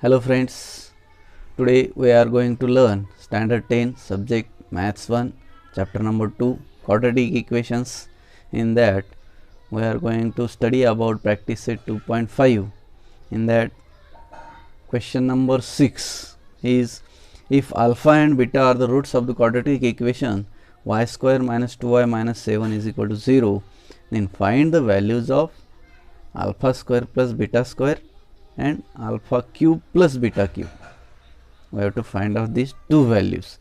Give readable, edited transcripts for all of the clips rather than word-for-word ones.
Hello friends, today we are going to learn Standard 10 Subject Maths 1 Chapter number 2 Quadratic Equations. In that we are going to study about practice set 2.5. In that question number 6 is, if alpha and beta are the roots of the quadratic equation y square minus 2y minus 7 is equal to 0, then find the values of alpha square plus beta square and alpha cube plus beta cube. We have to find out these two values.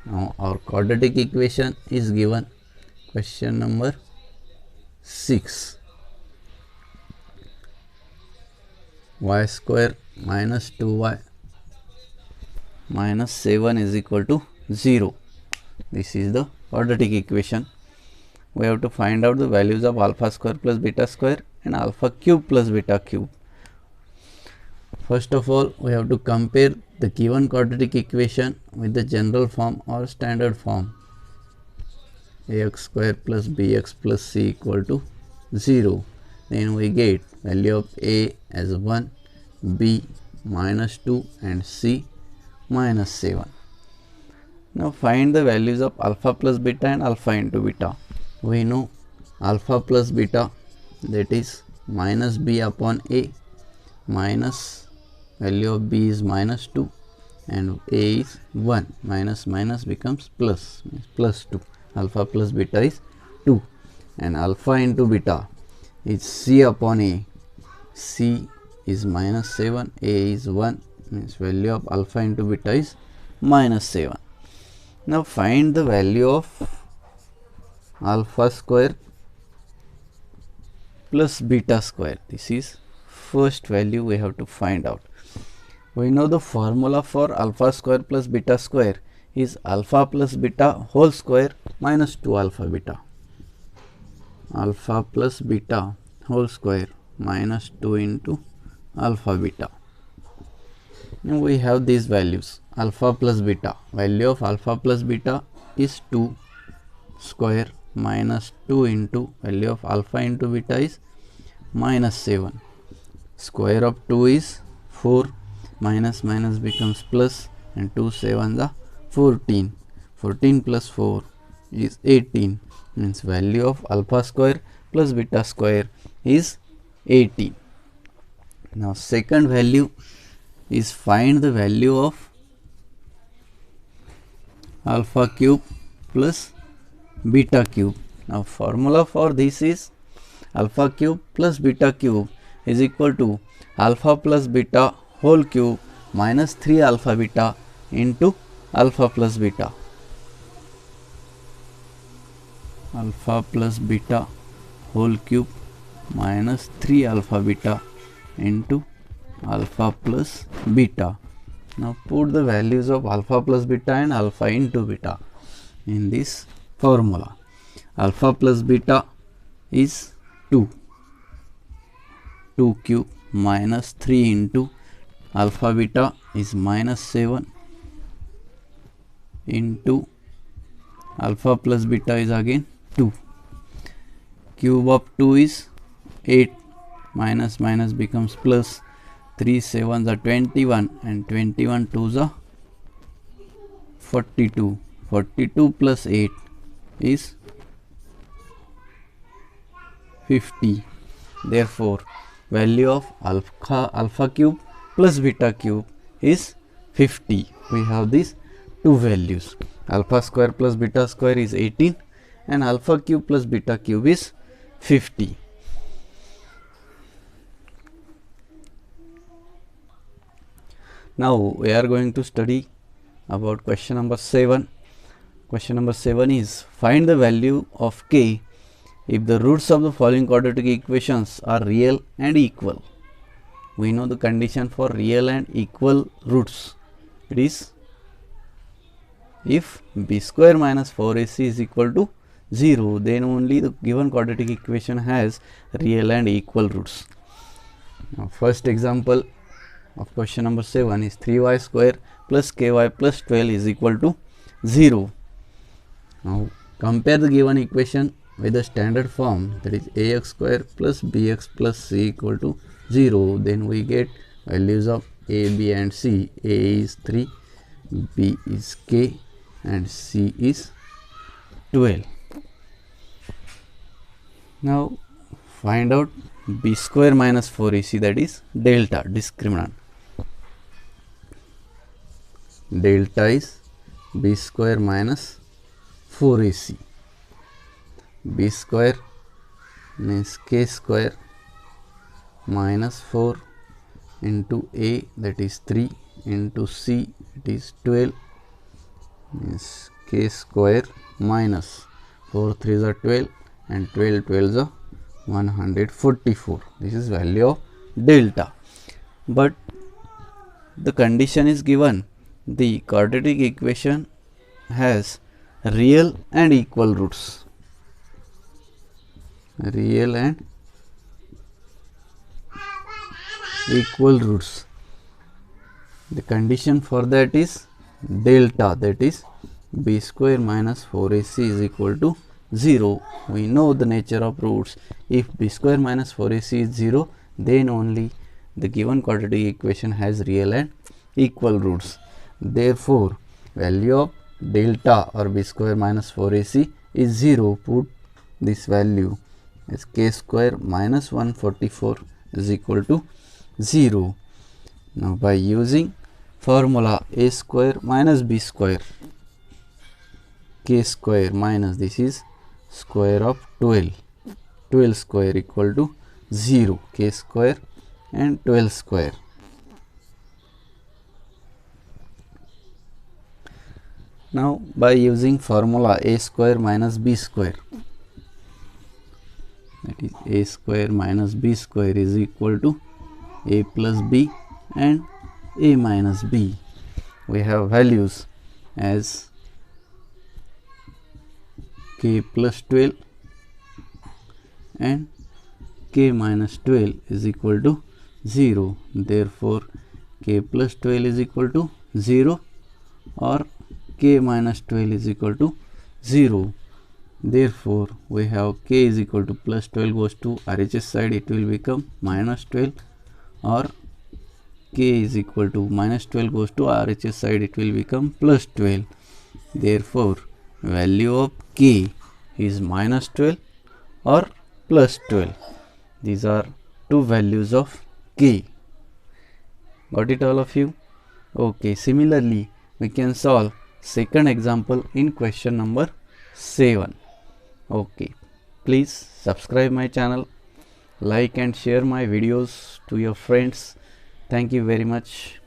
Now our quadratic equation is given, question number 6, y square minus 2y minus 7 is equal to 0. This is the quadratic equation. We have to find out the values of alpha square plus beta square and alpha cube plus beta cube. First of all, we have to compare the given quadratic equation with the general form or standard form. Ax square plus bx plus c equal to 0. Then we get value of a as 1, b minus 2 and c minus 7. Now find the values of alpha plus beta and alpha into beta. We know alpha plus beta, that is minus b upon a, minus value of b is minus 2 and a is 1, minus minus becomes plus, means plus 2. Alpha plus beta is 2 and alpha into beta is c upon a. C is minus 7, a is 1, means value of alpha into beta is minus 7. Now find the value of alpha square plus beta square. This is first value we have to find out. We know the formula for alpha square plus beta square is alpha plus beta whole square minus 2 alpha beta. Alpha plus beta whole square minus 2 into alpha beta. Now we have these values. Alpha plus beta, value of alpha plus beta is 2 square minus 2 into value of alpha into beta is minus 7. Square of 2 is 4, minus minus becomes plus, and 2 7s are 14. 14 plus 4 is 18, means value of alpha square plus beta square is 18. Now second value is find the value of alpha cube plus beta cube. Now formula for this is alpha cube plus beta cube is equal to alpha plus beta whole cube minus 3 alpha beta into alpha plus beta. Alpha plus beta whole cube minus 3 alpha beta into alpha plus beta. Now put the values of alpha plus beta and alpha into beta in this formula. Alpha plus beta is 2 cube minus 3 into alpha beta is minus 7 into alpha plus beta is again 2. Cube of 2 is 8, minus minus becomes plus, 3 7s are 21 and 21 2s are 42. 42 plus 8 is 50. Therefore value of alpha cube plus beta cube is 50. We have these two values. Alpha square plus beta square is 18 and alpha cube plus beta cube is 50. Now we are going to study about question number 7. Question number 7 is, find the value of k if the roots of the following quadratic equations are real and equal. We know the condition for real and equal roots. It is if b square minus 4ac is equal to 0, then only the given quadratic equation has real and equal roots. Now first example of question number 7 is 3y square plus ky plus 12 is equal to 0. Now compare the given equation with the standard form, that is ax square plus bx plus c equal to 0. Then we get values of A, B and C. A is 3, B is K and C is 12. Now find out B square minus 4AC, that is delta, discriminant. Delta is B square minus 4AC. B square means K square minus 4 into A, that is 3, into C, it is 12, means K square minus 4 3s are 12 and 12 12s are 144. This is value of delta. But the condition is given, the quadratic equation has real and equal roots. Real and equal roots. The condition for that is delta, that is B square minus 4AC is equal to 0. We know the nature of roots. If B square minus 4AC is 0, then only the given quadratic equation has real and equal roots. Therefore, value of delta or B square minus 4AC is 0. Put this value as K square minus 144 is equal to 0. Now by using formula A square minus B square, K square minus this is square of 12, 12 square equal to 0, K square and 12 square. Now by using formula A square minus B square, that is A square minus B square is equal to A plus B and A minus B. We have values as K plus 12 and K minus 12 is equal to 0. Therefore, K plus 12 is equal to 0 or K minus 12 is equal to 0. Therefore, we have K is equal to plus 12 goes to RHS side, it will become minus 12, or K is equal to minus 12 goes to RHS side, it will become plus 12. Therefore, value of K is minus 12 or plus 12. These are two values of K. Got it all of you? Okay, similarly, we can solve second example in question number 7. Okay, please subscribe my channel, like and share my videos to your friends. Thank you very much.